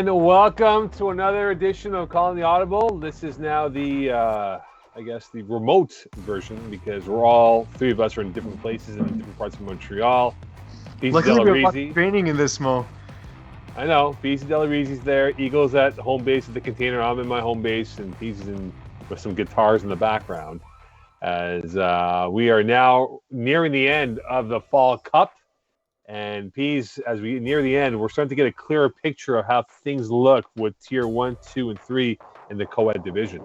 And welcome to another edition of Calling the Audible. This is now the, the remote version because all three of us are in different places in different parts of Montreal. Peeze, Luckily, Della, we're Reeze. training in this, Mo. I know. Peeze, Della, Reeze's there. Eagle's at home base at the container. I'm in my home base, and Peeze is in with some guitars in the background. As we are now nearing the end of the Fall Cup. And Peeze, as we near the end, we're starting to get a clearer picture of how things look with Tier 1, 2, and 3 in the co-ed division.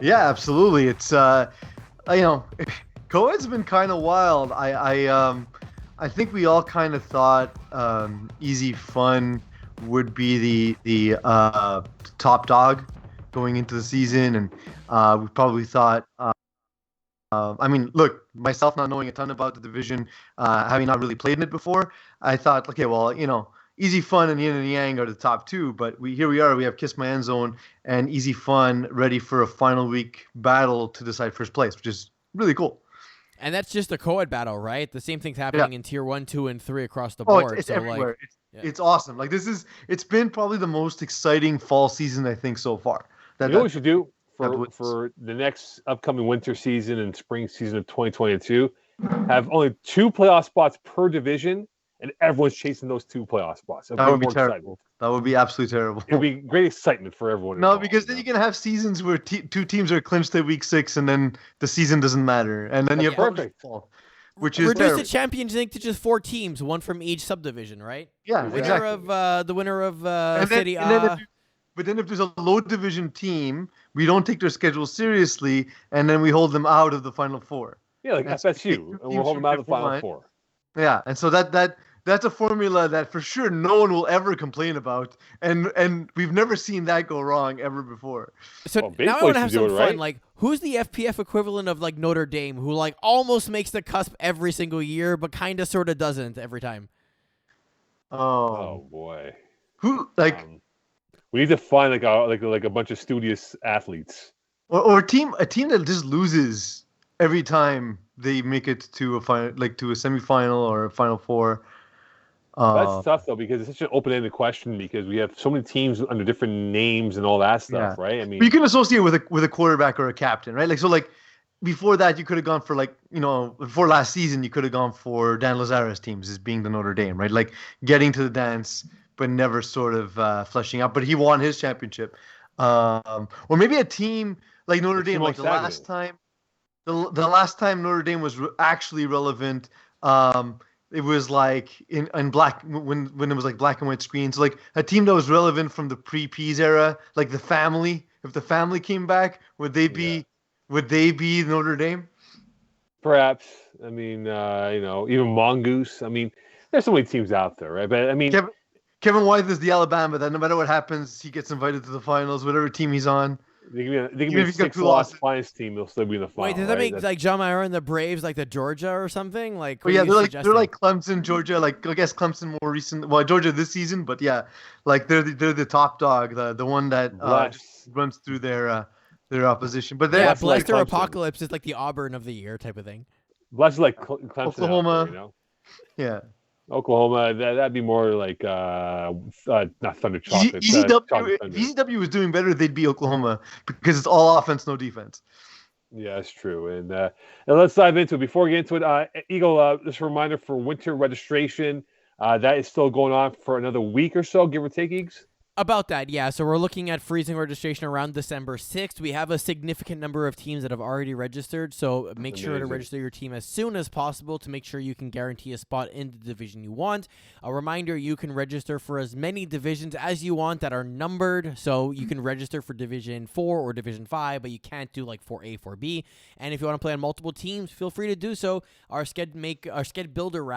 Yeah, absolutely. It's co-ed's been kind of wild. I think we all kind of thought Easy Fun would be the top dog going into the season, and we probably thought. Look, myself not knowing a ton about the division, having not really played in it before, I thought, okay, well, Easy Fun and Yin and Yang are the top two, but here we are. We have Kiss My End Zone and Easy Fun ready for a final week battle to decide first place, which is really cool. And that's just a co-ed battle, right? The same thing's happening in Tier 1, 2, and 3 across the board. It's everywhere. It's awesome. Like it's been probably the most exciting fall season, I think, so far. You know what we should do? For the next upcoming winter season and spring season of 2022, have only 2 playoff spots per division, and everyone's chasing those 2 playoff spots. That would be terrible. That would be absolutely terrible. It would be great excitement for everyone. No, because then you can have seasons where 2 teams are clinched at week 6, and then the season doesn't matter, and then you have perfect. Which is reduce the Champions League to just 4 teams, one from each subdivision, right? Yeah, exactly. The winner of City A. But then if there's a low division team, we don't take their schedule seriously, and then we hold them out of the Final Four. Yeah, like FSU, and we'll hold them out of the Final Four. Yeah, and so that's a formula that for sure no one will ever complain about, and we've never seen that go wrong ever before. So now I want to have some fun. Right? Like, who's the FPF equivalent of like Notre Dame, who like almost makes the cusp every single year, but kind of sort of doesn't every time? Oh boy, who like? We need to find like a bunch of studious athletes, or a team that just loses every time they make it to a final, like to a semifinal or a Final Four. That's tough though, because it's such an open-ended question because we have so many teams under different names and all that stuff, right? I mean, but you can associate with a quarterback or a captain, right? Like so, like before that, you could have gone for before last season, you could have gone for Dan Lazara's teams as being the Notre Dame, right? Like getting to the dance, but never sort of fleshing out. But he won his championship. Or maybe a team like Notre Dame, like the last time Notre Dame was actually relevant. It was like in black when it was like black and white screens. Like a team that was relevant from the pre-Peeze era, like the Family. If the Family came back, would they be Notre Dame? Perhaps. I mean, even Mongoose. I mean, there's so many teams out there, right? But I mean. Kevin Wythe is the Alabama that no matter what happens, he gets invited to the finals, whatever team he's on. They can be a 6-loss finals team. They'll still be in the final. Wait, does that make like John Mayer and the Braves like the Georgia or something? Like, they're like Clemson, Georgia. Like I guess Clemson more recent. Well, Georgia this season, but yeah, like they're the top dog, the one that runs through their opposition. But bless their apocalypse is like the Auburn of the year type of thing. Bless like Clemson, Oklahoma. Yeah. Oklahoma, that'd be more like not Thunder Chocolate. ECW was doing better, they'd be Oklahoma because it's all offense, no defense. Yeah, that's true. And let's dive into it. Before we get into it, Eagle, just a reminder for winter registration. That is still going on for another week or so, give or take, Eags? About that, yeah. So we're looking at freezing registration around December 6th. We have a significant number of teams that have already registered, so make sure to register your team as soon as possible to make sure you can guarantee a spot in the division you want. A reminder, you can register for as many divisions as you want that are numbered, so you can register for Division 4 or Division 5, but you can't do like 4A, 4B. And if you want to play on multiple teams, feel free to do so. Our Sched Builder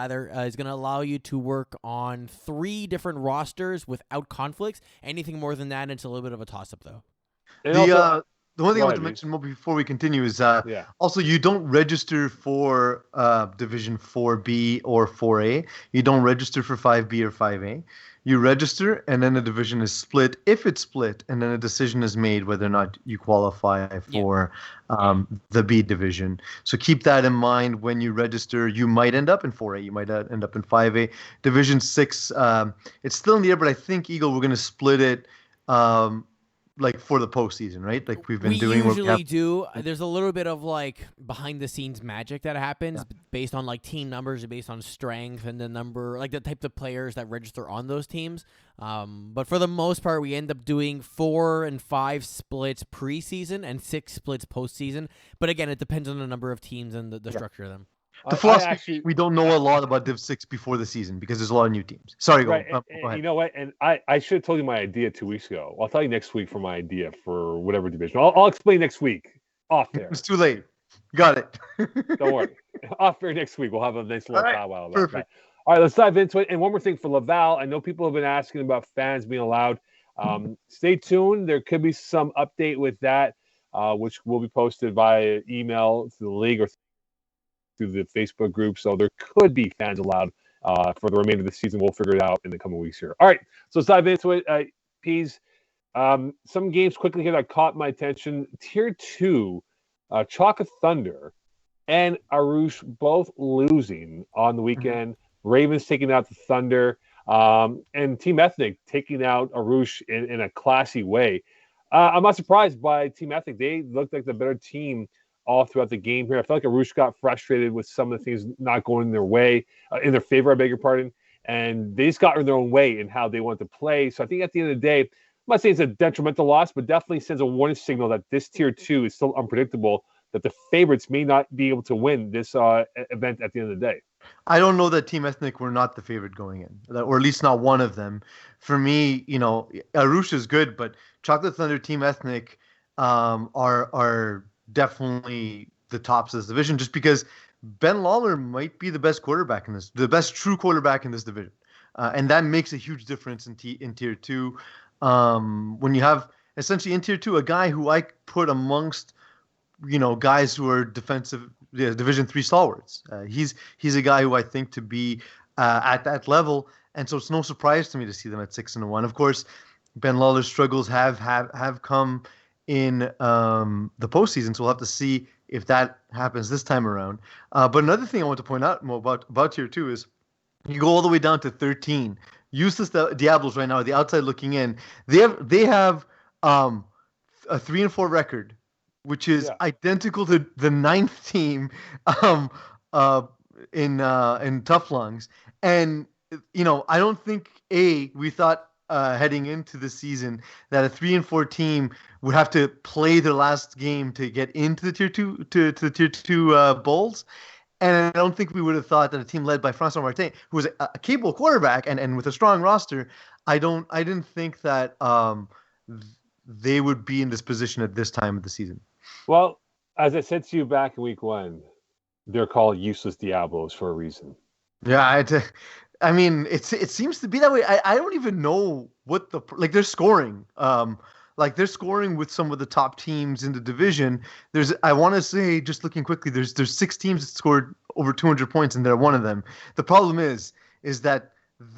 is going to allow you to work on 3 different rosters without conflicts. Anything more than that, it's a little bit of a toss-up, though. The one thing Go I want ahead, to Reese. mention before we continue is Yeah. also you don't register for Division 4B or 4A. You don't register for 5B or 5A. You register, and then the division is split. If it's split, and then a decision is made whether or not you qualify Yeah. for the B division. So keep that in mind when you register. You might end up in 4A. You might end up in 5A. Division 6, it's still in the air, but I think, Eagle, we're going to split it. Like for the postseason, right? Like we've been We doing where we have. usually do. There's a little bit of like behind the scenes magic that happens based on like team numbers and based on strength and the number, like the type of players that register on those teams. But for the most part, we end up doing 4 and 5 splits preseason and 6 splits postseason. But again, it depends on the number of teams and the structure of them. The philosophy, we don't know a lot about Div 6 before the season because there's a lot of new teams. Sorry, go Right. ahead. You know what? And I should have told you my idea 2 weeks ago. I'll tell you next week for my idea for whatever division. I'll explain next week off there. It's too late. Got it. Don't worry. Off there next week. We'll have a nice little All right, powwow about perfect. that. All right, let's dive into it. And one more thing for Laval. I know people have been asking about fans being allowed. Stay tuned. There could be some update with that, which will be posted via email to the league or through the Facebook group. So there could be fans allowed for the remainder of the season. We'll figure it out in the coming weeks here. All right, so let's dive into it. Peeze, some games quickly here that caught my attention. Tier 2, Chalka Thunder and Arouche both losing on the weekend. Ravens taking out the Thunder, and Team Ethnic taking out Arouche in a classy way. I'm not surprised by Team Ethnic. They looked like the better team all throughout the game here. I felt like Arouche got frustrated with some of the things not going their way, in their favor, I beg your pardon, and they just got in their own way in how they want to play. So I think at the end of the day, I'm not saying it's a detrimental loss, but definitely sends a warning signal that this Tier 2 is still unpredictable, that the favorites may not be able to win this event at the end of the day. I don't know that Team Ethnic were not the favorite going in, or at least not one of them. For me, Arouche is good, but Chocolate Thunder, Team Ethnic are definitely the tops of this division, just because Ben Lawler might be the best quarterback in this, the best true quarterback in this division, and that makes a huge difference in Tier 2. When you have essentially in Tier 2 a guy who I put amongst guys who are defensive Division 3 stalwarts. He's a guy who I think to be at that level, and so it's no surprise to me to see them at 6-1. Of course, Ben Lawler's struggles have come in the postseason, so we'll have to see if that happens this time around. But another thing I want to point out more about Tier 2 is you go all the way down to 13. Useless Diablos right now, the outside looking in, they have a 3-4 record, which is identical to the 9th team in Tough Lungs. And, I don't think, we thought heading into the season that a 3-4 team would have to play their last game to get into the Tier 2 to the Tier 2 bowls. And I don't think we would have thought that a team led by Francois Martin, who was a capable quarterback and with a strong roster, I didn't think that they would be in this position at this time of the season. Well, as I said to you back in week 1, they're called useless Diablos for a reason. Yeah, I mean, it seems to be that way. I don't even know what they're scoring. They're scoring with some of the top teams in the division. I want to say, just looking quickly, there's 6 teams that scored over 200 points, and they're one of them. The problem is that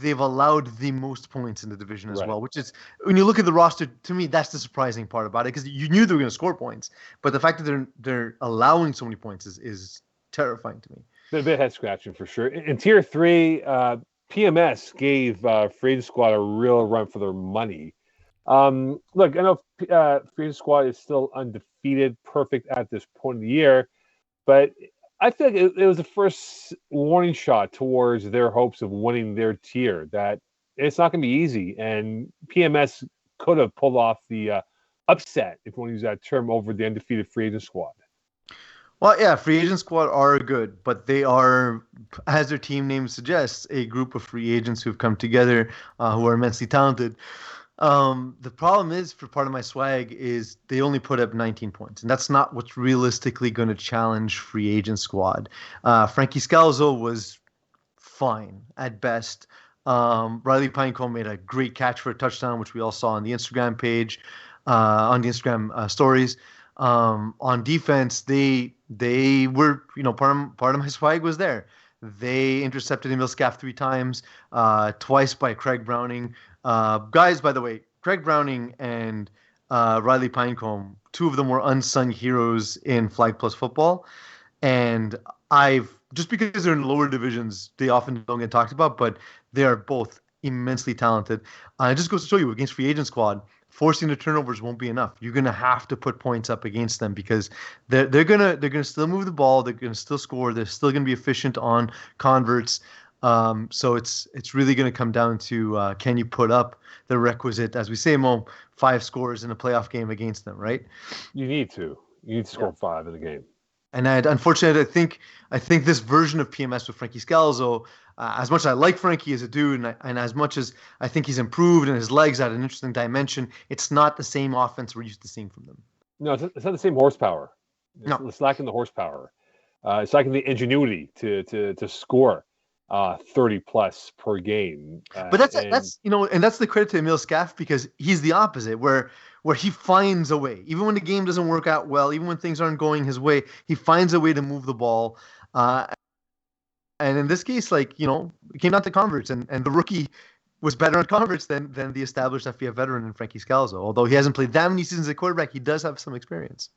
they've allowed the most points in the division as well, which is, when you look at the roster, to me, that's the surprising part about it, because you knew they were going to score points, but the fact that they're allowing so many points is terrifying to me. Been a bit head scratching for sure. In Tier 3, PMS gave Free Agent Squad a real run for their money. Look, I know Free Agent Squad is still undefeated, perfect at this point of the year, but I feel like it was the first warning shot towards their hopes of winning their tier, that it's not going to be easy. And PMS could have pulled off the upset, if you want to use that term, over the undefeated Free Agent Squad. Well, yeah, Free Agent Squad are good, but they are, as their team name suggests, a group of free agents who have come together, who are immensely talented. The problem is, for part of my swag, is they only put up 19 points, and that's not what's realistically going to challenge Free Agent Squad. Frankie Scalzo was fine at best. Riley Pinecone made a great catch for a touchdown, which we all saw on the Instagram page, on the Instagram stories. On defense, they were, part of my swag was there. They intercepted Emil Scaff 3 times, twice by Craig Browning. Guys, by the way, Craig Browning and Riley Pinecombe, two of them were unsung heroes in Flag Plus football. And I've just because they're in lower divisions, they often don't get talked about, but they are both immensely talented. It just goes to show you against free agent squad, forcing the turnovers won't be enough. You're gonna have to put points up against them because they're gonna still move the ball, they're gonna still score, they're still gonna be efficient on converts. So it's really gonna come down to can you put up the requisite, as we say, Mo, 5 scores in a playoff game against them, right? You need to score 5 in the game. And unfortunately, I think this version of PMS with Frankie Scalzo, as much as I like Frankie as a dude, and as much as I think he's improved and his legs add an interesting dimension, it's not the same offense we're used to seeing from them. No, it's not the same horsepower. It's lacking the horsepower. It's lacking the ingenuity to score 30 plus per game. But that's and that's the credit to Emil Scaff, because he's the opposite, where he finds a way, even when the game doesn't work out well, even when things aren't going his way, he finds a way to move the ball. And in this case, it came down to converts, and the rookie was better on converts than the established FPF veteran in Frankie Scalzo. Although he hasn't played that many seasons at quarterback, he does have some experience.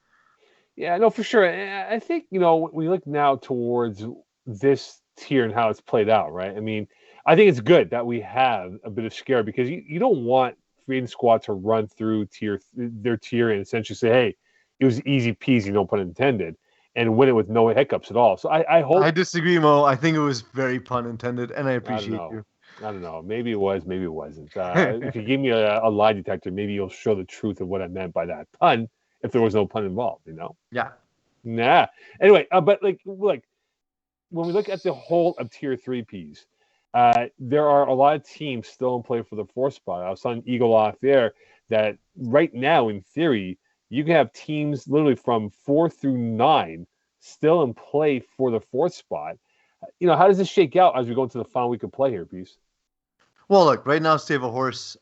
Yeah, no, for sure. I think, when we look now towards this tier and how it's played out, right? I mean, I think it's good that we have a bit of scare, because you don't want free agent squad to run through their tier and essentially say, hey, it was easy peasy, no pun intended, and win it with no hiccups at all. So I hope. I disagree, Mo. I think it was very pun intended, and I appreciate you. I don't know. Maybe it was, maybe it wasn't. If you give me a lie detector, maybe you'll show the truth of what I meant by that pun, if there was no pun involved, Yeah. Nah. Anyway, but like when we look at the whole of tier 3 Peeze, there are a lot of teams still in play for the 4th spot. I was telling Eagle off there that right now, in theory, you can have teams literally from 4 through 9 still in play for the 4th spot. How does this shake out as we go into the final week of play here, Peeze? Well, look, right now, Save a Horse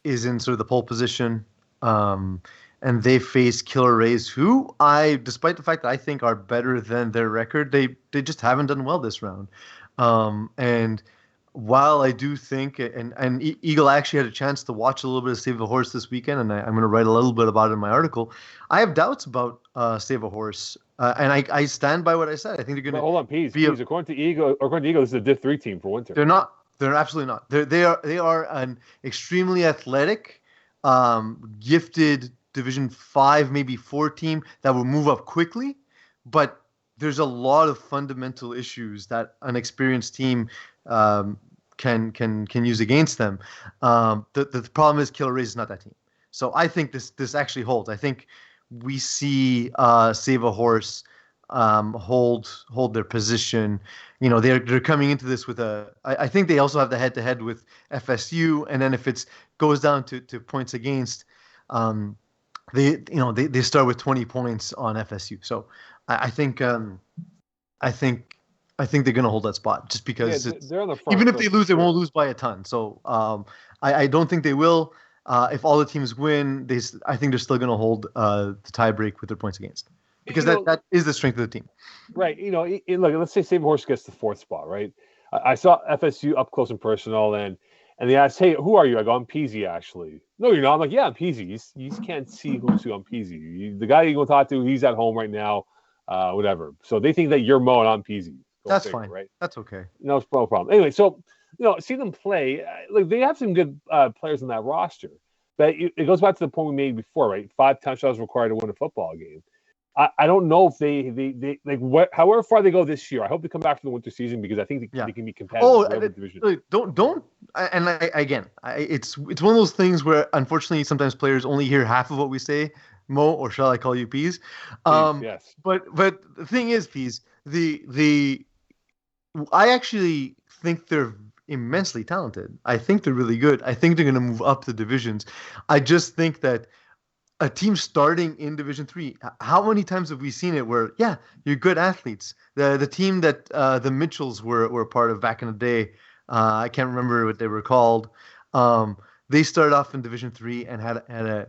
is in sort of the pole position, and they face Killer Rays, who despite the fact that I think are better than their record, they just haven't done well this round. And while I do think, and Eagle actually had a chance to watch a little bit of Save a Horse this weekend, and I'm going to write a little bit about it in my article, I have doubts about Save a Horse. And I stand by what I said. I think they're going to. Hold on, Peeze. According to Eagle, this is a Div 3 team for winter. They're not. They're absolutely not. They are an extremely athletic, gifted Division 5, maybe 4 team that will move up quickly, but there's a lot of fundamental issues that an experienced team can use against them. The problem is Killer Rays is not that team. So I think this actually holds. I think we see Save a Horse hold their position. They're coming into this with I think they also have the head-to-head with FSU, and then if it goes down to points against, they start with 20 points on FSU. So I think they're going to hold that spot, just because they're on the front, even if they lose, they won't lose by a ton. So I don't think they will. If all the teams win, I think they're still going to hold the tiebreak with their points against, because that is the strength of the team. Right. Look, let's say Save a Horse gets the 4th spot, right? I saw FSU up close and personal, and they asked, hey, who are you? I go, I'm Peeze, actually. No, you're not. I'm like, yeah, I'm Peeze. You can't see who's who. I'm Peeze. The guy you're going to talk to, he's at home right now, whatever. So they think that you're Mo and I'm Peeze. That's fine. Right? That's okay. No problem. Anyway, so, see them play. They have some good players in that roster. But it goes back to the point we made before, right? 5 touchdowns required to win a football game. I don't know if they however far they go this year. I hope they come back for the winter season, because I think they can be competitive in every division. Don't. And it's one of those things where unfortunately sometimes players only hear half of what we say, Mo, or shall I call you Peeze? Yes. But the thing is, Peeze, I actually think they're immensely talented. I think they're really good. I think they're going to move up the divisions. I just think that a team starting in Division 3, how many times have we seen it where, you're good athletes? The team that the Mitchells were part of back in the day, I can't remember what they were called. They started off in Division 3 and had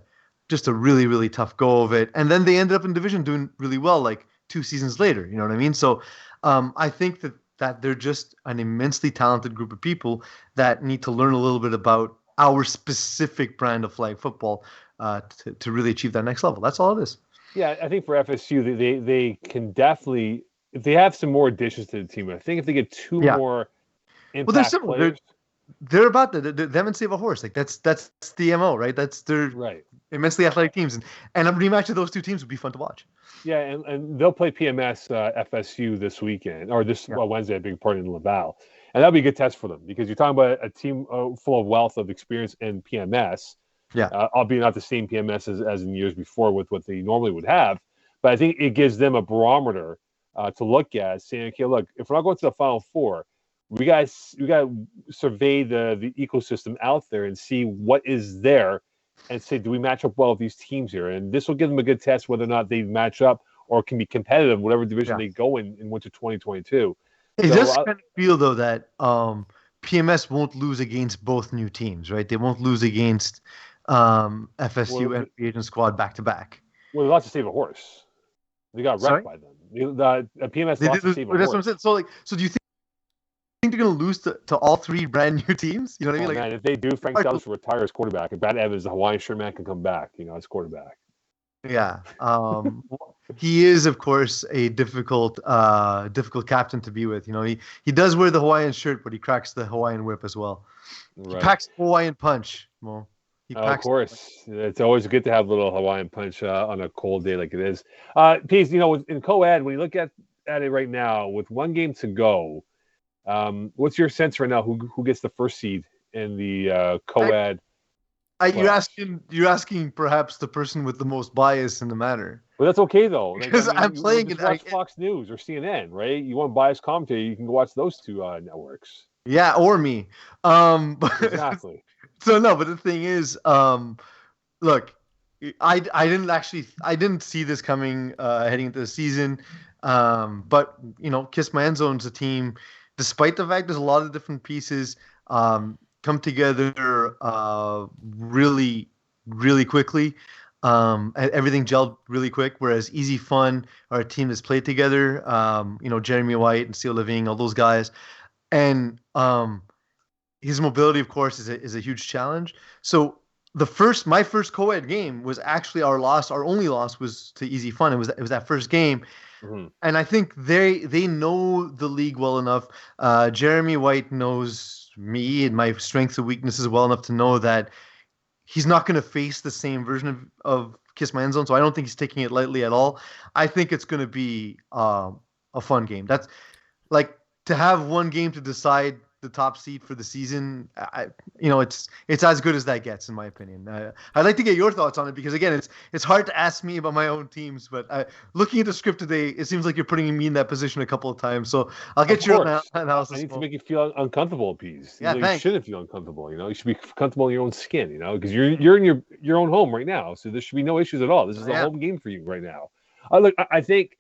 just a really, really tough go of it. And then they ended up in division doing really well, like 2 seasons later. You know what I mean? So I think that they're just an immensely talented group of people that need to learn a little bit about our specific brand of flag football to really achieve that next level. That's all it is. Yeah, I think for FSU, they can definitely, if they have some more additions to the team, I think if they get two more impact they're similar. players. They're about them and Save a Horse. Like that's the MO, right? That's their immensely athletic teams, and a rematch of those two teams would be fun to watch. Yeah, and they'll play PMS FSU this weekend or this Wednesday, a big part in Laval, and that'll be a good test for them because you're talking about a team full of wealth of experience in PMS. Yeah, albeit not the same PMS as in years before with what they normally would have, but I think it gives them a barometer to look at, saying, okay, look, if we're not going to the Final Four, we got to survey the ecosystem out there and see what is there, and say, do we match up well with these teams here? And this will give them a good test whether or not they match up or can be competitive, whatever division they go in winter 2022. It does kind of feel though that PMS won't lose against both new teams, right? They won't lose against FSU and free agent squad back to back. Well, they lost to Save a Horse. They got wrecked by them. The PMS lost to Save a Horse. That's what I'm saying. So do you think they're going to lose to all three brand new teams? You know what I mean? Man, if they do, Frank Dallas will retire as quarterback, and Brad Evans, the Hawaiian shirt man, can come back. As quarterback. Yeah, he is, of course, a difficult captain to be with. He does wear the Hawaiian shirt, but he cracks the Hawaiian whip as well. Right. He packs the Hawaiian punch. Well. Of course. It's always good to have a little Hawaiian punch on a cold day like it is. Peeze, in co-ed, when you look at it right now, with one game to go, what's your sense right now? Who gets the first seed in the co-ed? You're asking perhaps the person with the most bias in the matter. Well, that's okay though. Because I'm playing it. Watch Fox News or CNN, right? You want biased commentary, you can go watch those two networks. Yeah, or me. Exactly. So no, but the thing is, look, I didn't see this coming heading into the season. But Kiss My End Zone's a team, despite the fact there's a lot of different pieces, come together really, really quickly. Everything gelled really quick. Whereas Easy Fun are a team that's played together. Jeremy White and Seal Living, all those guys, and his mobility, of course, is a huge challenge. So my first co-ed game was actually our loss. Our only loss was to Easy Fun. It was that first game. Mm-hmm. And I think they know the league well enough. Jeremy White knows me and my strengths and weaknesses well enough to know that he's not going to face the same version of Kiss My End Zone. So I don't think he's taking it lightly at all. I think it's going to be a fun game. That's like to have one game to decide the top seed for the season. It's as good as that gets, in my opinion. I'd like to get your thoughts on it because again, it's hard to ask me about my own teams, but looking at the script today, it seems like you're putting me in that position a couple of times. So I'll get your analysis. I need to make you feel uncomfortable, Peeze. Yeah, you shouldn't feel uncomfortable. You should be comfortable in your own skin. Because you're in your own home right now, so there should be no issues at all. This is a home game for you right now. I think.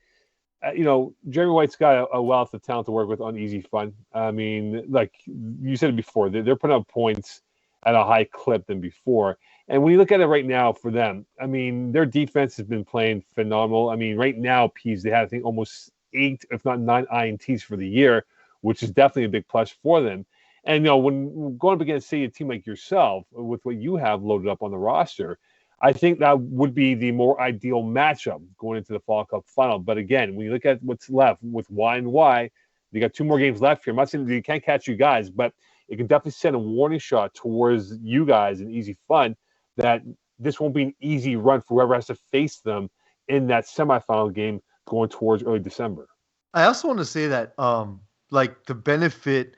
Jeremy White's got a wealth of talent to work with on Easy Fun. I mean, like you said before, they're putting up points at a high clip than before. And when you look at it right now for them, I mean, their defense has been playing phenomenal. I mean, right now, Peeze, they have, I think, almost 8, if not 9 INTs for the year, which is definitely a big plus for them. And, when going up against, say, a team like yourself, with what you have loaded up on the roster, I think that would be the more ideal matchup going into the Fall Cup final. But again, when you look at what's left with Y and Y, they got 2 more games left here. I'm not saying that you can't catch you guys, but it can definitely send a warning shot towards you guys in Easy Fun that this won't be an easy run for whoever has to face them in that semifinal game going towards early December. I also want to say that the benefit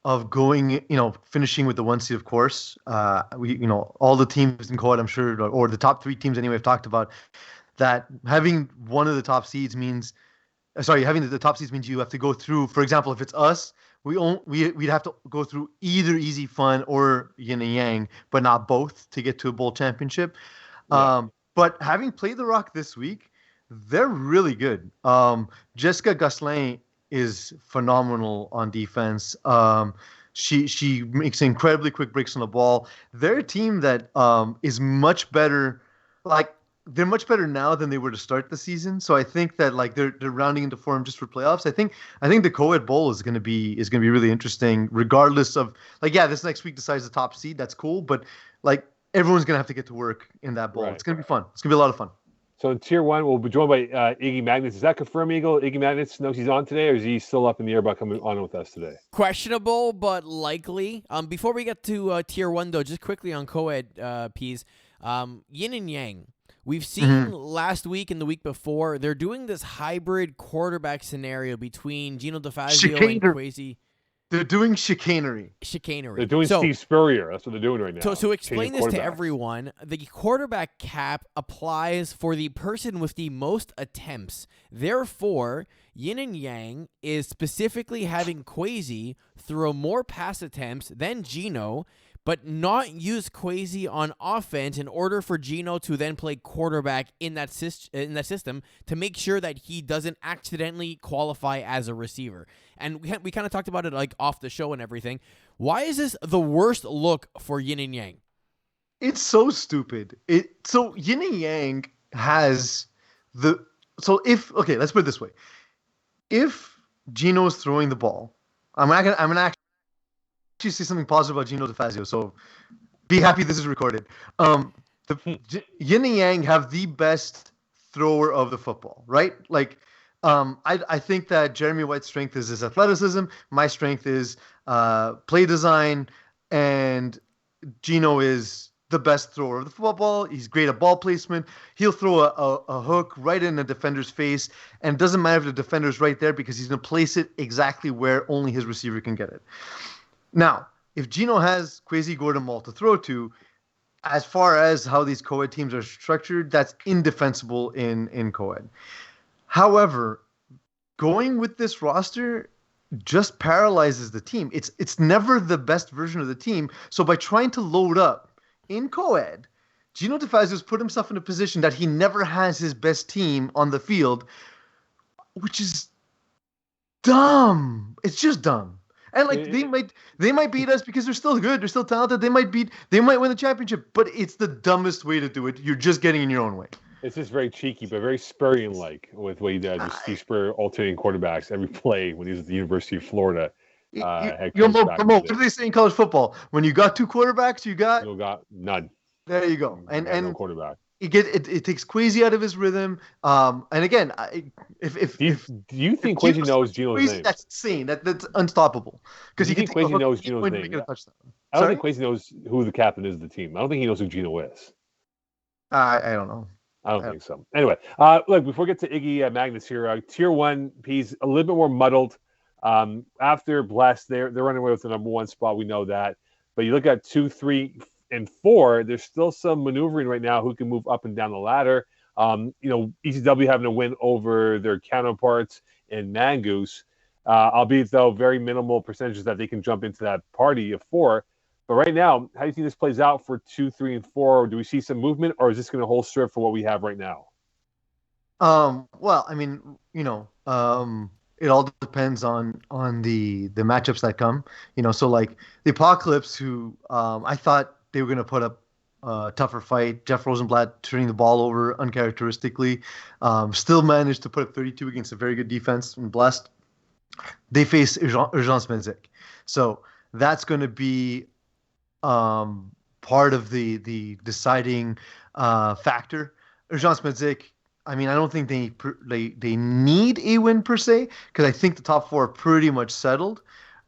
of going, finishing with the 1 seed, of course. All the teams in co-ed, I'm sure, or the top 3 teams anyway, have talked about that having one of the top seeds means, having the top seeds means you have to go through, for example, if it's us, we'd have to go through either Easy Fun or Yin and Yang, but not both to get to a bowl championship. Yeah. But having played the Rock this week, they're really good. Jessica Gosselin is phenomenal on defense. She makes incredibly quick breaks on the ball. They're a team that is much better like they're much better now than they were to start the season. So I think that like they're rounding into form just for playoffs. I think the Co-Ed Bowl is gonna be really interesting, regardless of like this next week decides the top seed. That's cool, but like everyone's gonna have to get to work in that bowl. Right. It's gonna be fun. It's gonna be a lot of fun. So in Tier 1, we'll be joined by Iggy Magnus. Is that confirmed, Eagle? Iggy Magnus knows he's on today, or is he still up in the air about coming on with us today? Questionable, but likely. Before we get to Tier 1, though, just quickly on co-ed, Peeze, yin and yang. We've seen last week and the week before, they're doing this hybrid quarterback scenario between Gino DeFazio and Kwesi. They're doing chicanery. They're doing Steve Spurrier. That's what they're doing right now. So explain this to everyone. The quarterback cap applies for the person with the most attempts. Therefore, yin and yang is specifically having Kwesi throw more pass attempts than Gino, but not use Kwesi on offense in order for Gino to then play quarterback in that system to make sure that he doesn't accidentally qualify as a receiver. And we kind of talked about it like off the show and everything. Why is this the worst look for yin and yang? It's so stupid. So yin and yang has let's put it this way. If Gino is throwing the ball, I'm gonna actually say something positive about Gino DeFazio. So be happy this is recorded. Yin and yang have the best thrower of the football, right? Like, I think that Jeremy White's strength is his athleticism. My strength is play design, and Gino is the best thrower of the football. He's great at ball placement. He'll throw a hook right in a defender's face, and it doesn't matter if the defender's right there because he's going to place it exactly where only his receiver can get it. Now, if Gino has Kwesi Gordon-Mall to throw to, as far as how these co-ed teams are structured, that's indefensible in co-ed. However, going with this roster just paralyzes the team. It's never the best version of the team. So by trying to load up in co-ed, Gino DeFazio's put himself in a position that he never has his best team on the field, which is dumb. It's just dumb. And like they might beat us because they're still good, they're still talented. They might win the championship, but it's the dumbest way to do it. You're just getting in your own way. It's just very cheeky, but very Spurrier-like with what he does. Steve Spurrier alternating quarterbacks every play when he was at the University of Florida. What do they say in college football? When you got two quarterbacks, you got none. There you go. And no quarterback. It takes Kwesi out of his rhythm. And again, do you think Kwesi knows Gino's name? That's insane. That's unstoppable. Because he think Kwesi knows Gino's name. I don't think Kwesi knows who the captain is of the team. I don't think he knows who Gino is. I don't know. I don't think so. Anyway, look, before we get to Iggy Magnus here, Tier 1, he's a little bit more muddled. After Blessed, they're running away with the number 1 spot. We know that. But you look at 2, 3, and 4, there's still some maneuvering right now who can move up and down the ladder. ECW having a win over their counterparts in Mongoose, albeit, though, very minimal percentages that they can jump into that party of 4. But right now, how do you think this plays out for 2, 3, and 4? Do we see some movement, or is this going to hold strip for what we have right now? Well, I mean, it all depends on the matchups that come. So like the Apocalypse, who I thought they were going to put up a tougher fight. Jeff Rosenblatt turning the ball over uncharacteristically, still managed to put up 32 against a very good defense and Blessed. They face Urgence Menzik. So that's going to be part of the deciding factor. Urgence Menzik, I mean, I don't think they need a win per se, because I think the top 4 are pretty much settled.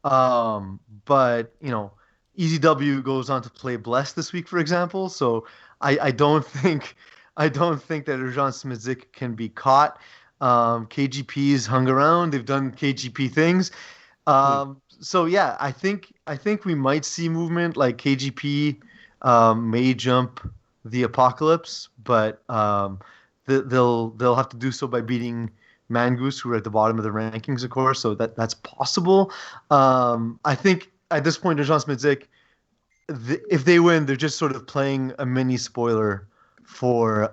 But EZW goes on to play Blessed this week, for example. So I don't think that Urgence Menzik can be caught. KGP's hung around. They've done KGP things. So yeah, I think we might see movement. Like KGP may jump the Apocalypse, but they'll have to do so by beating Mongoose, who are at the bottom of the rankings, of course. So that's possible. I think at this point, Urgence Menzik, if they win, they're just sort of playing a mini spoiler for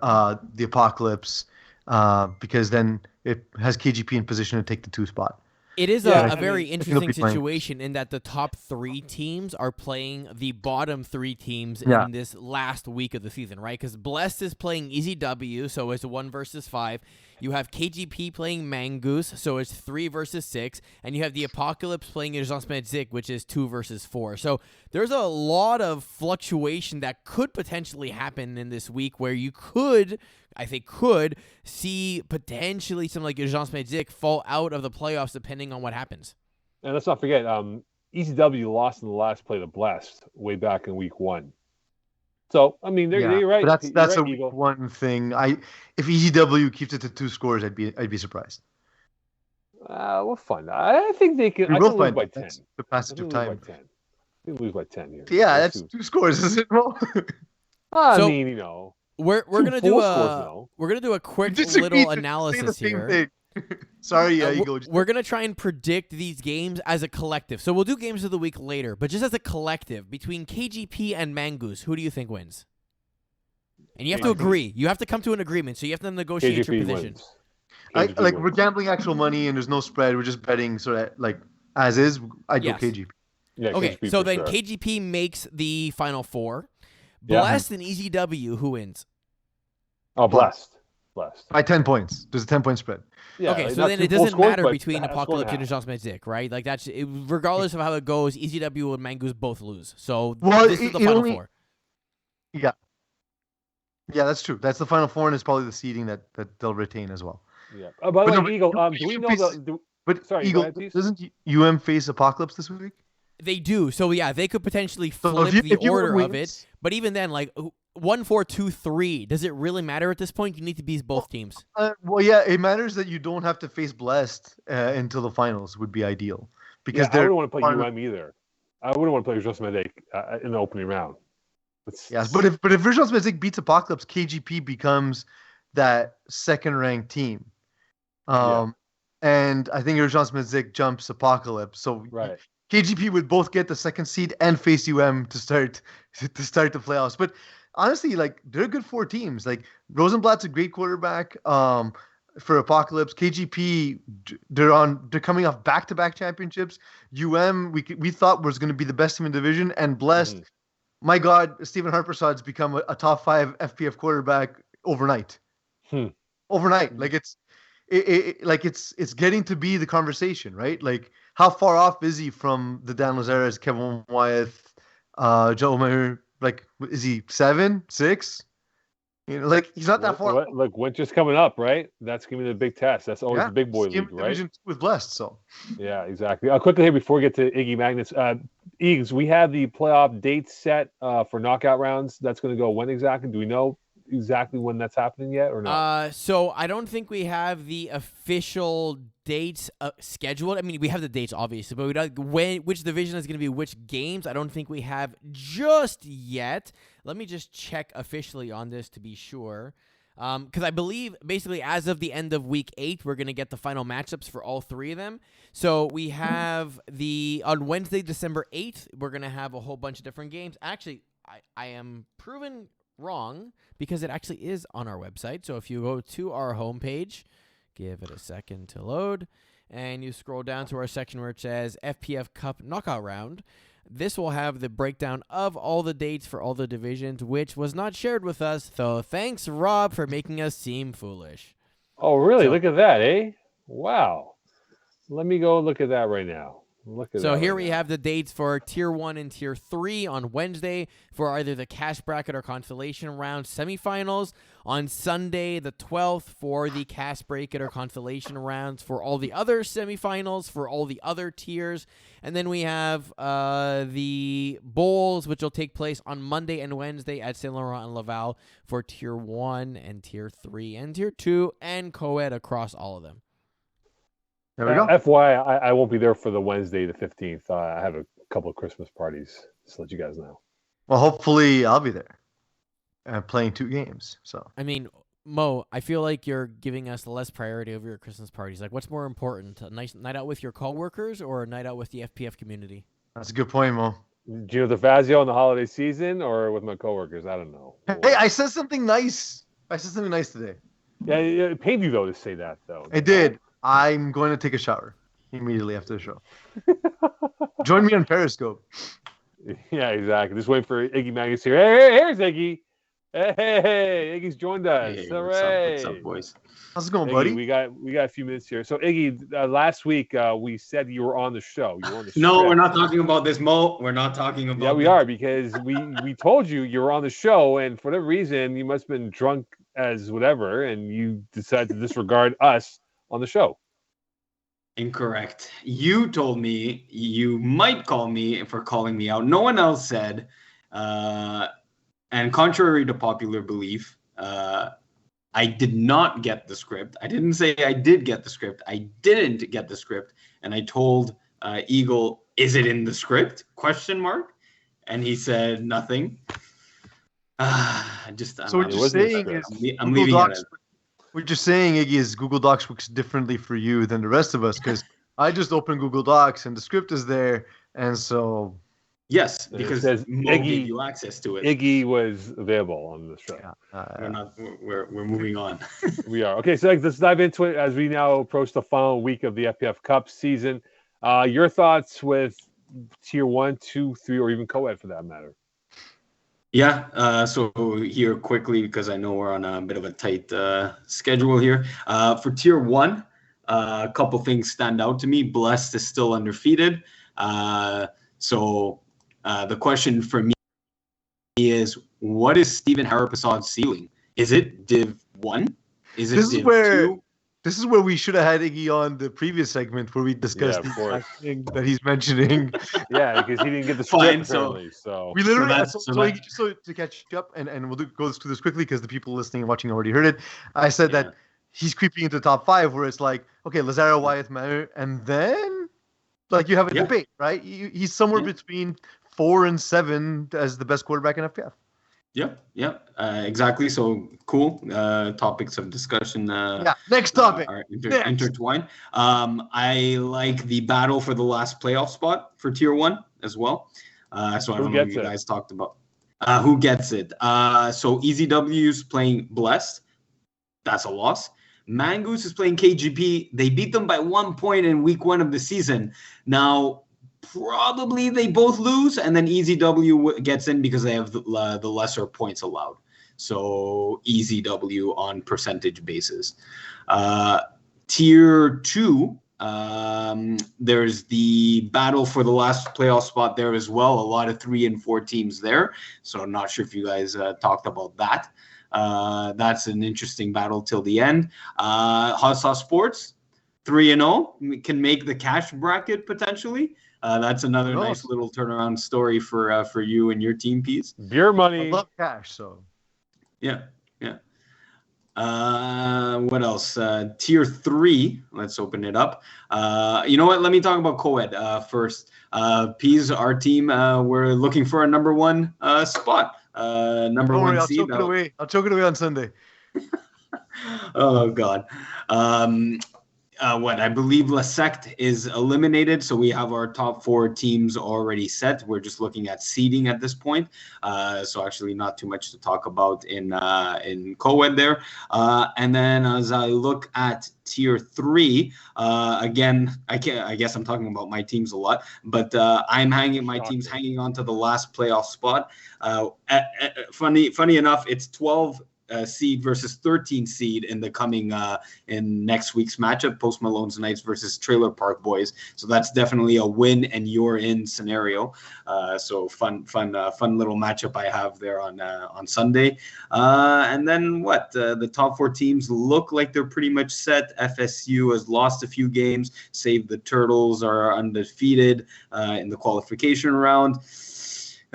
the Apocalypse, because then it has KGP in position to take the 2 spot. It is Yeah, a I very mean, interesting be fine. situation in that the top 3 teams are playing the bottom 3 teams Yeah. in this last week of the season, right? Because Blessed is playing Easy W, so it's a 1 versus 5. You have KGP playing Mangoose, so it's 3 versus 6. And you have the Apocalypse playing Urgence Magique, which is 2 versus 4. So there's a lot of fluctuation that could potentially happen in this week where you could see potentially something like Urgence Magique fall out of the playoffs depending on what happens. And let's not forget, ECW lost in the last play to Blessed way back in week 1. So I mean, you're right. But that's you're a right, Eagle. one thing. If ECW keeps it to 2 scores, I'd be surprised. We'll find out. I think they can. We I will can lose find by out. 10. That's the I passage can of lose by time. 10. I can lose by 10 here. Yeah, Let's that's see. 2 scores, isn't it? Well, I So- mean, you know, We're 2 gonna do full scores, a no. we're gonna do a quick disagree, little say the analysis same here. thing. Sorry, Eagle. We're going to try and predict these games as a collective. So we'll do games of the week later, but just as a collective, between KGP and Mangoose, who do you think wins? And you have to agree. You have to come to an agreement, so you have to negotiate your KGP position. wins. KGP We're wins. gambling actual money and there's no spread. We're just betting sort of like as is. I'd Yes. go KGP. Yeah, Okay, KGP so for then sure. KGP makes the Final Four. Yeah. Blessed and EZW, who wins? Oh, Blessed. By 10 points. There's a 10-point spread. Yeah, Okay, like, so not then 2 it full doesn't scores, matter but between a score Apocalypse and a half. Urgence Magique, right? Like regardless of how it goes, EZW and Mangoose both lose. So Well, this is the it Final only- Four. Yeah. Yeah, that's true. That's the Final Four, and it's probably the seeding that they'll retain as well. Yeah. By the But way, no, Eagle, but do we you know face- the? But Sorry, go Eagle, ahead, please. doesn't UM face Apocalypse this week? They do. So yeah, they could potentially So flip if the UM order of it. wins- But even then, like 1, 4, 2, 3, does it really matter at this point? You need to beat both teams. Well, yeah, it matters that you don't have to face Blessed until the finals would be ideal because I they're wouldn't want to play part of- UM either. I wouldn't want to play Just Medic in the opening round. Yes, but if Urgence Magique beats Apocalypse, KGP becomes that second-ranked team. And I think Urgence Magique jumps Apocalypse, so Right. KGP would both get the second seed and face UM to start the playoffs. But honestly, like they're good 4 teams. Like Rosenblatt's a great quarterback. For Apocalypse, KGP they're coming off back-to-back championships. UM we thought was going to be the best team in the division, and Blessed. Mhm. My God, Stephen Harpersad's become a top 5 FPF quarterback overnight. Overnight, like it's getting to be the conversation, right? Like, how far off is he from the Dan Lazares, Kevin Wyeth, Joe Mayer? Like, is he 7, 6? You know, like he's not that far. Look, winter's coming up, right? That's gonna be the big test. That's always the big boy Scheme league, right? Division 2 with Blessed, so Yeah, exactly. Quickly here before we get to Iggy Magnus, Iggs, we have the playoff date set for knockout rounds. That's going to go when exactly? Do we know exactly when that's happening yet or not? So I don't think we have the official dates scheduled. I mean, we have the dates obviously, but we don't which division is going to be which games. I don't think we have just yet. Let me just check officially on this to be sure. Because I believe basically as of the end of week 8, we're going to get the final matchups for all 3 of them. So we have on Wednesday, December 8th, we're going to have a whole bunch of different games. Actually, I am proven wrong because it actually is on our website. So if you go to our homepage, give it a second to load, and you scroll down to our section where it says FPF Cup Knockout Round, this will have the breakdown of all the dates for all the divisions, which was not shared with us. So thanks, Rob, for making us seem foolish. Oh, really? So- Look at that, eh? Wow. Let me go look at that right now. Look at that. So here right we now. have the dates for Tier 1 and Tier 3 on Wednesday for either the cash bracket or consolation round semifinals. On Sunday, the 12th, for the cash bracket or consolation rounds for all the other semifinals, for all the other tiers. And then we have the bowls, which will take place on Monday and Wednesday at Saint Laurent and Laval for Tier 1 and Tier 3 and Tier 2 and co-ed across all of them. there we go. FYI, I won't be there for the Wednesday, the 15th. I have a couple of Christmas parties, just to let you guys know. Well, hopefully I'll be there, playing 2 games. So I mean, Mo, I feel like you're giving us less priority over your Christmas parties. Like, what's more important, a nice night out with your coworkers or a night out with the FPF community? that's a good point, Mo. Gino DeFazio in the holiday season or with my coworkers? I don't know. Hey, I said something nice. I said something nice today. Yeah, it paid you though to say that though. I did. I'm going to take a shower. immediately after the show. Join me on Periscope. Yeah, exactly. Just wait for Iggy Magnus here. Hey, here's Iggy. Hey, Iggy's joined us. Hey, Hooray. what's up, boys? How's it going, Iggy, buddy? we got a few minutes here. So Iggy, last week we said you were on the show. You were on the No, script. we're not talking about this, Mo. We're not talking about. Yeah, we are, because we told you were on the show, and for whatever reason you must have been drunk as whatever, and you decided to disregard us on the show. Incorrect. You told me you might call me for calling me out. No one else said. And contrary to popular belief, I did not get the script. I didn't say I did get the script. I didn't get the script. And I told Eagle, is it in the script? ? And he said nothing. I'm leaving Docs, it. What you're saying, Iggy, is Google Docs works differently for you than the rest of us, because I just open Google Docs and the script is there, and so Yes, It because says Mo Iggy- gave you access to it. Iggy was available on the show. We're moving on. We are. Okay, so let's dive into it as we now approach the final week of the FPF Cup season. Your thoughts with Tier 1, 2, 3, or even co-ed for that matter? Yeah, so here quickly, because I know we're on a bit of a tight schedule here. For Tier 1, a couple things stand out to me. Blessed is still undefeated. So the question for me is, what is Stephen Harapasad's ceiling? Is it Div 1? Is it Div 2? This is where we should have had Iggy on the previous segment where we discussed the exact thing that he's mentioning. Yeah, because he didn't get the script apparently. So we literally, so to catch up, and we'll go through this quickly because the people listening and watching already heard it. I said that he's creeping into the top 5, where it's like, okay, Lazaro, Wyeth, Manor, and then like you have a debate, right? He's somewhere between 4 and 7 as the best quarterback in FPF. Yeah, exactly. So cool. Topics of discussion. Next topic. Are intertwined. I like the battle for the last playoff spot for Tier 1 as well. So I don't know if you guys talked about who gets it. So EZW's playing Blessed. That's a loss. Mangoose is playing KGP. They beat them by 1 point in week 1 of the season. Now, probably they both lose, and then EZW gets in because they have the lesser points allowed. So EZW on percentage basis. Tier 2, there's the battle for the last playoff spot there as well. A lot of 3 and 4 teams there. So I'm not sure if you guys talked about that. That's an interesting battle till the end. Hot Sauce Sports, 3-0, can make the cash bracket potentially. That's another nice little turnaround story for you and your team, Peeze. Beer money. I love cash, so. Yeah. What else? Tier 3. Let's open it up. You know what? Let me talk about co-ed first. Peeze, our team, we're looking for a number 1 spot. Number 1 seed. I'll choke it away on Sunday. Oh God. I believe La Secte is eliminated, so we have our top 4 teams already set. We're just looking at seeding at this point, so actually not too much to talk about in co-ed there. And then as I look at Tier 3, again, I guess I'm talking about my teams a lot, but I'm my team's hanging on to the last playoff spot. Funny enough, it's 12 seed versus 13 seed in the coming in next week's matchup, Post Malone's Knights versus Trailer Park Boys. So that's definitely a win and you're in scenario. So fun little matchup I have there on Sunday. And then the top 4 teams look like they're pretty much set. FSU has lost a few games. Save the Turtles are undefeated in the qualification round.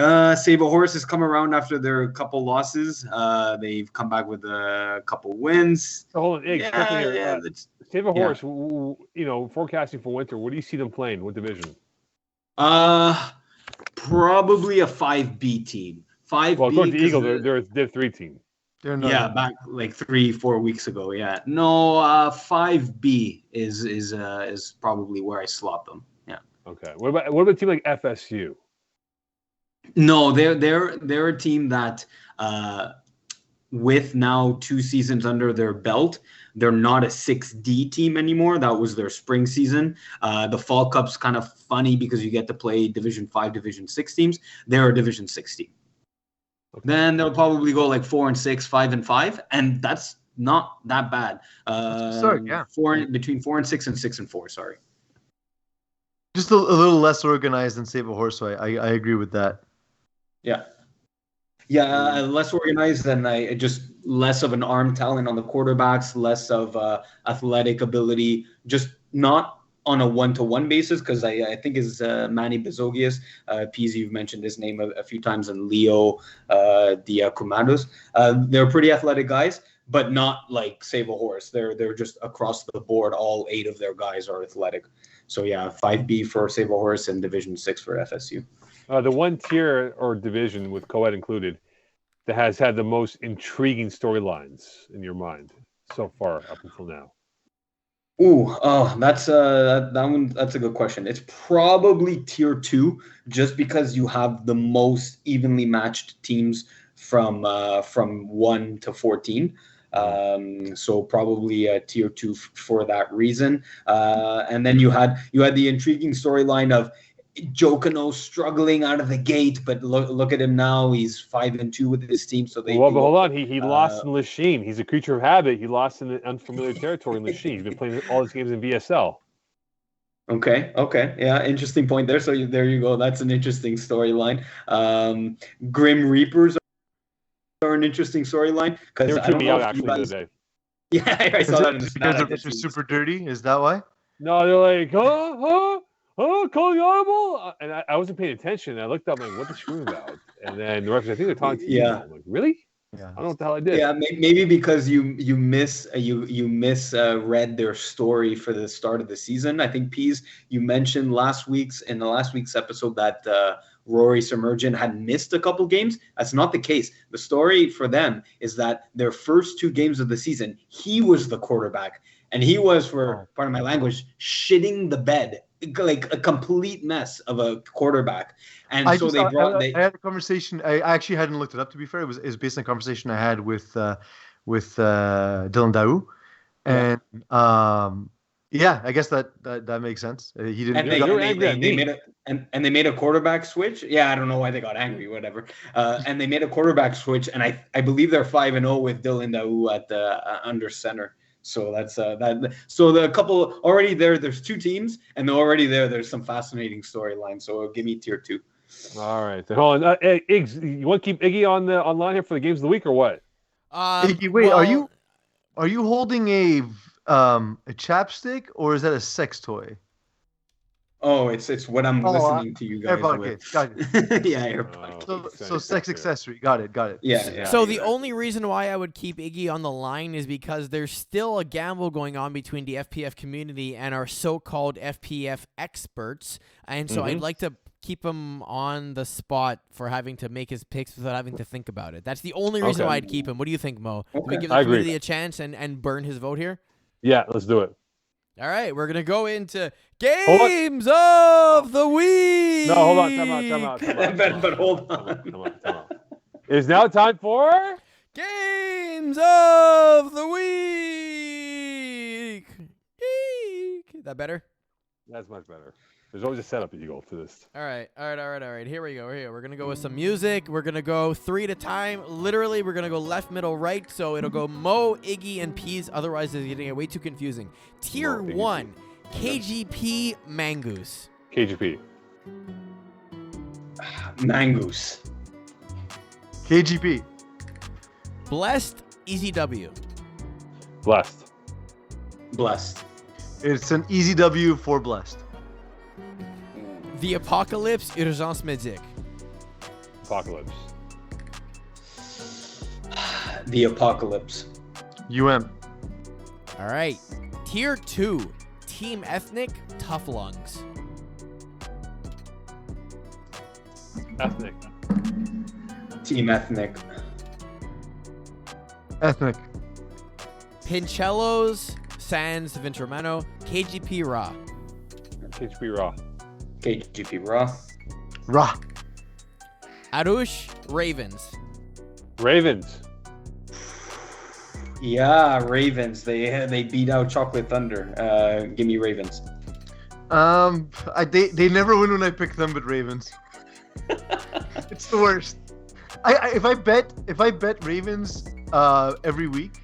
Save a Horse has come around after their couple losses. They've come back with a couple wins. So hold on, Save a Horse. Forecasting for winter. What do you see them playing? What division? Probably a 5B team. 5B. Well, according to Eagle, they're a Div 3 team. Back like 3-4 weeks ago. Yeah, no, 5B is probably where I slot them. Yeah. Okay. What about a team like FSU? No, they're a team that with now 2 seasons under their belt, they're not a 6D team anymore. That was their spring season. The Fall Cup's kind of funny because you get to play Division 5, Division 6 teams. They're a Division 6 team. Okay. Then they'll probably go like 4-6, 5-5, and that's not that bad. Between 4-6 and 6-4. Sorry. Just a little less organized than Save a Horse. So I agree with that. Yeah. Yeah, less organized than just less of an arm talent on the quarterbacks, less of athletic ability, just not on a one-to-one basis, because I think is Manny Bezogias, Peeze, you've mentioned his name a few times, and Leo Diacumados. They're pretty athletic guys, but not like Save a Horse. They're just across the board, all 8 of their guys are athletic. So yeah, 5B for Save a Horse and Division 6 for FSU. The one tier or division with co-ed included that has had the most intriguing storylines in your mind so far up until now? That's a good question. It's probably tier 2, just because you have the most evenly matched teams from 1 to 14. So probably tier 2 for that reason. And then you had the intriguing storyline of Jokano struggling out of the gate, but look at him now. He's 5-2 with his team. So but hold on. He lost in Lachine. He's a creature of habit. He lost in the unfamiliar territory in Lachine. He's been playing all his games in VSL. Okay. Yeah, interesting point there. So there you go. That's an interesting storyline. Grim Reapers are an interesting storyline, because I don't know if you guys... today. Yeah, I saw that in the because they're super dirty. Is that why? No, they're like, calling audible, and I wasn't paying attention. I looked up, like, what the screw about? And then the referee, I think they're talking to you. I'm like, really? Yeah. I don't know what the hell I did. Yeah, maybe because you misread their story for the start of the season. I think Peeze, you mentioned in the last week's episode that Rory Submergent had missed a couple games. That's not the case. The story for them is that their first 2 games of the season, he was the quarterback, and he was, for pardon my language, shitting the bed, like a complete mess of a quarterback. And I had a conversation. I actually hadn't looked it up, to be fair. It was based on a conversation I had with Dylan Daou, and I guess that makes sense. He didn't. And they made a quarterback switch. Yeah, I don't know why they got angry. Whatever. And they made a quarterback switch, and I believe they're 5-0 with Dylan Daou at the under center. So that's that. So the couple already there. There's 2 teams, and they're already there. There's some fascinating storylines. So give me tier 2. All right. Hold on. Iggs, you want to keep Iggy online here for the games of the week or what? Iggy, wait. Are you holding a chapstick, or is that a sex toy? Oh, it's what I'm listening to you guys AirPod with. Case. Got it. Yeah, AirPod. So sex accessory. Got it. Yeah. So the only reason why I would keep Iggy on the line is because there's still a gamble going on between the FPF community and our so-called FPF experts, and so I'd like to keep him on the spot for having to make his picks without having to think about it. That's the only reason why I'd keep him. What do you think, Mo? Okay. Do we give the community a chance and burn his vote here? Yeah, let's do it. All right, we're going to go into Games of the Week. No, hold on. Time out. But hold on. Come on. It is now time for Games of the Week. Is that better? That's much better. There's always a setup that you go to this. All right. Here we go. We're going to go with some music. We're going to go 3 at a time. Literally, we're going to go left, middle, right. So it'll go Mo, Iggy, and Peeze. Otherwise, it's getting way too confusing. Tier 1, KGP, Mangoose. KGP. Mangoose. KGP. Blessed, Easy W. Blessed. It's an easy W for Blessed. The Apocalypse, Urgence Medic. Apocalypse. The Apocalypse. UM. All right. Tier 2, Team Ethnic, Tough Lungs. Ethnic. Team Ethnic. Pincellos, Sans Vintromano, KGP Raw. KGP Raw. KGP Raw. Raw. Arush, Ravens. Ravens. Yeah, Ravens. They beat out Chocolate Thunder. Give me Ravens. They never win when I pick them, but Ravens. It's the worst. If I bet Ravens every week,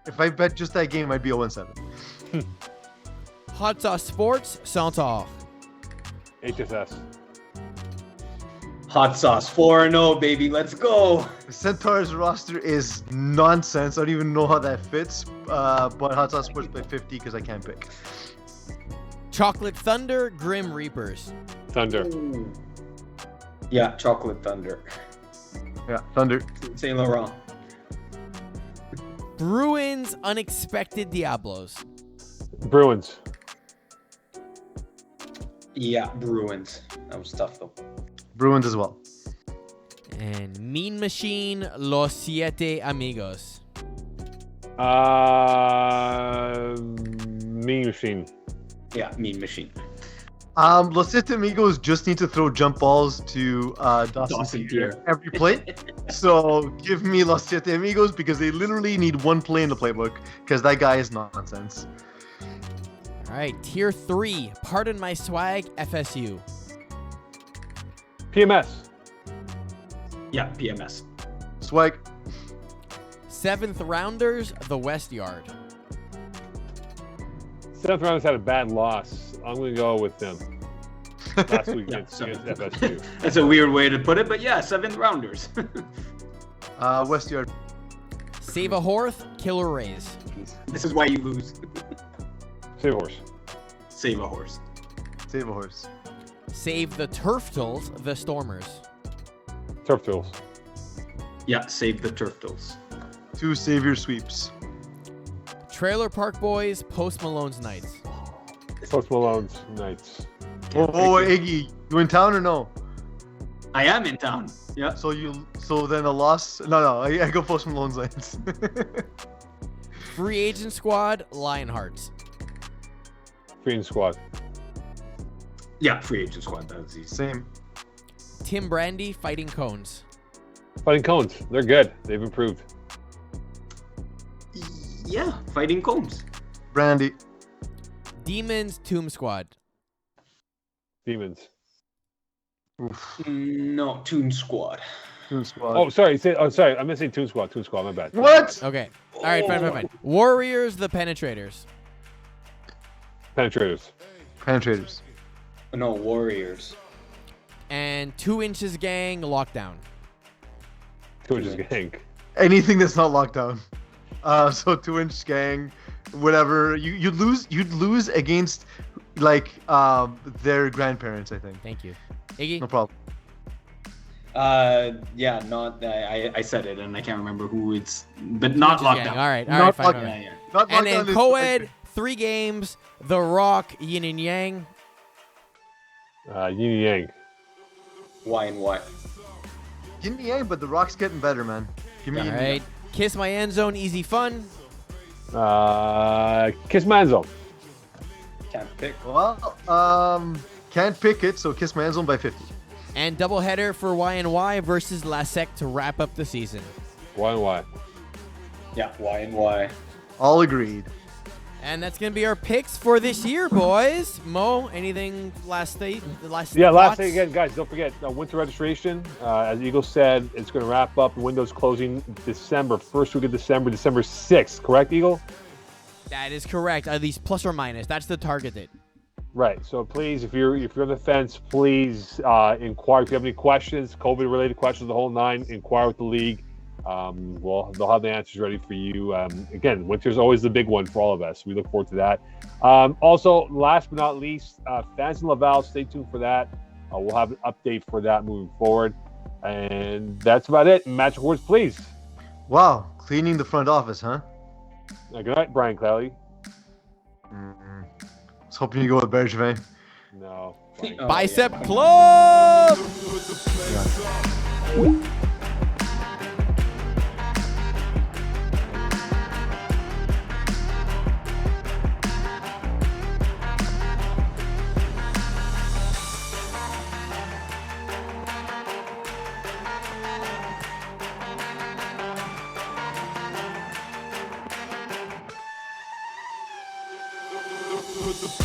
if I bet just that game, I'd be 0-7. Hot Sauce Sports, Centaur. HSS. Hot Sauce 4-0, baby. Let's go. The Centaurs roster is nonsense. I don't even know how that fits. But Hot Sauce Sports by 50 because I can't pick. Chocolate Thunder, Grim Reapers. Thunder. Ooh. Yeah, Chocolate Thunder. Yeah, Thunder. Saint Laurent. Bruins, Unexpected Diablos. Bruins. Yeah, Bruins. That was tough though. Bruins as well. And Mean Machine, Los Siete Amigos. Mean Machine. Yeah, Mean Machine. Los Siete Amigos just need to throw jump balls to Dawson Tier. every play. So give me Los Siete Amigos because they literally need one play in the playbook because that guy is nonsense. All right, Tier 3, Pardon My Swag, FSU. PMS. Yeah, PMS. Swag. 7th Rounders, The West Yard. 7th rounders had a bad loss. I'm going to go with them. Last week Yeah, against FSU. That's a weird way to put it, but yeah, 7th rounders. West Yard. Save a Horse, Killer Rays. This is why you lose. Save a horse. Save a horse. Save a horse. Save the Turftles, The Stormers. Turf Tools. Yeah, save the Turtles. 2 savior sweeps. Trailer Park Boys, Post Malone's Nights. Post Malone's Knights. Oh, Iggy, you in town or no? I am in town. Yeah. So then a loss? No, I go Post Malone's Lions. Free Agent Squad, Lionhearts. Green Squad. Yeah, free agent squad. That was easy. Same. Tim Brandy, Fighting Cones. Fighting Cones. They're good. They've improved. Yeah, fighting Combs. Brandy. Demons, Tomb Squad. Demons. No, Toon Squad. Toon Squad. Oh, sorry. Sorry. I'm missing Toon Squad. Toon Squad. My bad. What? Okay. All right, fine. Warriors, The Penetrators. Penetrators. Penetrators. No, Warriors. And 2 Inches Gang, Lockdown. 2 Inches Gang. Anything that's not locked down. So 2-inch gang, whatever. You'd lose against like their grandparents, I think. Thank you. Iggy? No problem. Yeah, not. I said it, and I can't remember who it's, but not Inches Gang. lockdown. All right, Not fine. lockdown. Yeah. Not And lockdown then is- co-ed, 3 games, The Rock, Yin and Yang. Yin and Yang. Why and why? Yin and Yang, but the Rock's getting better, man. Give me All Yin and right. Kiss My End Zone, Easy Fun. Kiss Manzo. Can't pick. Yang. Well, can't pick it, so Kiss My End Zone by 50. And doubleheader for Y&Y versus Lasek to wrap up the season. Why and why? Yeah, why and why? All agreed. And that's going to be our picks for this year, boys. Mo, anything last Yeah, thoughts? last thing again, guys, don't forget, winter registration. As Eagle said, it's going to wrap up. Windows closing December, first week of December 6th. Correct, Eagle? That is correct. At least plus or minus. That's the target date. Right. So please, if you're on the fence, please inquire. If you have any questions, COVID-related questions, the whole 9, inquire with the league. Well, they'll have the answers ready for you. Again, winter's always the big one for all of us. We look forward to that. Also, last but not least, fans in Laval, stay tuned for that. We'll have an update for that moving forward. And that's about it. Magic words, please. Wow, cleaning the front office, huh? Good night, Brian Clowley. I was hoping you go with Bergevin. No. Bicep Club! Yeah.